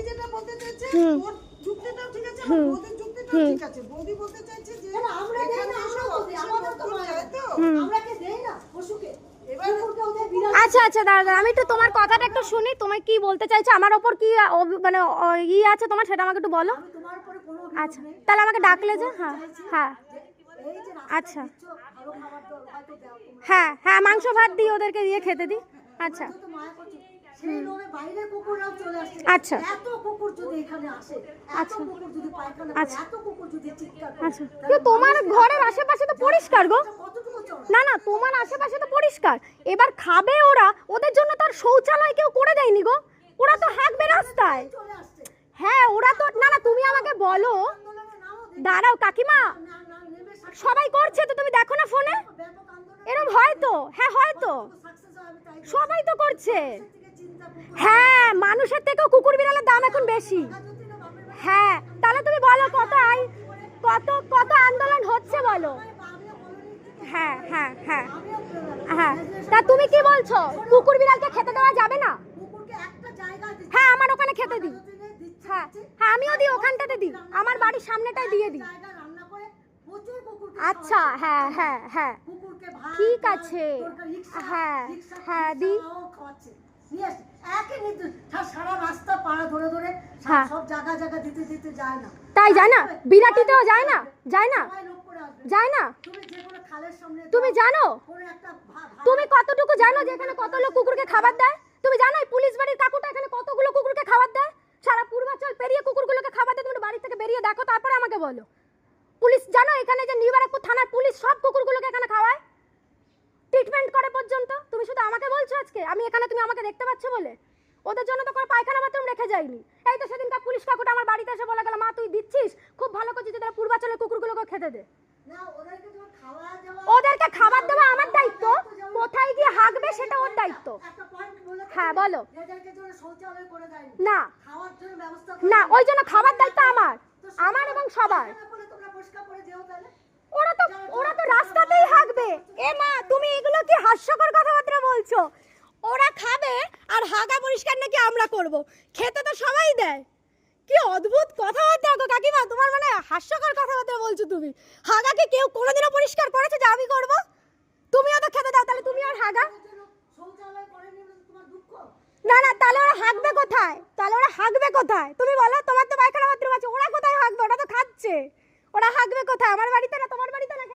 যেটা বলতে চাইছে ওর যুক্তিটাও ঠিক আছে, আর বৌদির যুক্তিটাও ঠিক আছে। বৌদি বলতে চাইছে যে আমরা দেই না, আমরা আমাদের তো হয় তো আমরা কে দেই না পশুকে। আচ্ছা আচ্ছা দাঁড়া, আমি একটু তোমার কথাটা একটু শুনি। তুমি কি বলতে চাইছো, আমার ওপর কি মানে ই আছে তোমার, সেটা আমাকে একটু বলো। আচ্ছা তাহলে আমাকে ডাকলে যে? হ্যাঁ হ্যাঁ আচ্ছা হ্যাঁ হ্যাঁ, মাংস ভাত দিই ওদেরকে, দিয়ে খেতে দিই। আচ্ছা আচ্ছা আচ্ছা আচ্ছা আচ্ছা, তোমার ঘরের আশেপাশে তো পরিষ্কার গো। না না, তোমার আশেপাশে তো পরিষ্কার। এবার খাবে ওরা, ওদের জন্য তো আর শৌচালয় কেউ করে দেয়নি গো, ওরা তো হাঁকবে রাস্তায়। হ্যাঁ ওরা তো, না না তুমি আমাকে বলো, দাঁড়াও কাকিমা, সবাই করছে তো, তুমি দেখো না ফোনে, এরকম হয়তো, হ্যাঁ হয়তো সবাই তো করছে। হ্যাঁ মানুষের থেকেও কুকুর বিড়ালের দাম এখন বেশি। হ্যাঁ তাহলে তুমি বলো কত কত কত আন্দোলন হচ্ছে বলো। হ্যাঁ হ্যাঁ হ্যাঁ হ্যাঁ, তা তুমি কি বলছো, কুকুর বিড়ালকে খেতে দেওয়া যাবে না? হ্যাঁ আমার ওখানে খেতে দিই। হ্যাঁ হ্যাঁ আমিও দিই, ওখানটাতে দিই, আমার বাড়ির সামনেটাই দিয়ে দিই। আচ্ছা হ্যাঁ হ্যাঁ হ্যাঁ ঠিক আছে, হ্যাঁ হ্যাঁ দিই। তাই যায় না, বিরাটিতেও যায় না, যায় না, যায় না। তুমি জানো, তুমি কতটুকু জানো যে এখানে কত লোক কুকুরকে খাবার দেয়? তুমি জানো এই পুলিশ বাড়ির কাকুটা এখানে কতগুলো কুকুরকে খাবার দেয়? সারা পূর্বাচল পেরিয়ে কুকুরগুলোকে খাবার দেয়। তুমি বাড়ি থেকে বেরিয়ে দেখো, তারপরে আমাকে বলো। পুলিশ জানো এখানে যে নিবারকপুর থানার পুলিশ সব কুকুরগুলোকে এখানে খাওয়ায়, ট্রিটমেন্ট করে পর্যন্ত। তুমি শুধু আমাকে বলছো আজকে আমি এখানে, তুমি আমাকে দেখতে পাচ্ছ বলে? ওদের জন্য তো কোনো পায়খানা বাথরুম রেখে যায়নি। এই তো সেদিনকার পুলিশ কাকুটা আমার বাড়িতে এসে বলে গেল, মা তুই দিচ্ছিস, খুব ভালো করছিস, তারা পূর্বাচলের কুকুরগুলোকে খেতে দে। ওদেরকে খাবার দেওয়া আমার দায়িত্ব, কোথায় গিয়ে হাঁকবে সেটা ওর দায়িত্ব। হ্যাঁ বলো। না না, ওই জন্য খাবার দায়িত্ব আমার, আমার এবং সবার। ওরা তো রাস্তাতেই হাঁকবে। এ মা তুমি এগুলো কি হাস্যকর কথাবার্তা বলছো? ওরা খাবে আর হাগা পরিষ্কার নাকি আমরা করব? খেতে তো সবাই দেয়। কি অদ্ভুত কথাবার্তা গো কাকিমা, তোমার মানে হাস্যকর কথাবার্তা বলছো তুমি। হাগাকে কেউ কোনোদিনও পরিষ্কার করেছে যে আমি করব? তুমিও তো খেতে দাও, তাহলে তুমি আর হাগা। না না, তাহলে ওরা হাঁকবে কোথায়? তাহলে ওরা হাঁকবে কোথায় তুমি বলো? তোমার তো পায়খানা বাথরুম আছে, ওরা কোথায় হাঁকবে? ওরা তো খাচ্ছে, ওরা হাঁকবে কোথায়? আমার বাড়িতে না তোমার বাড়িতে না?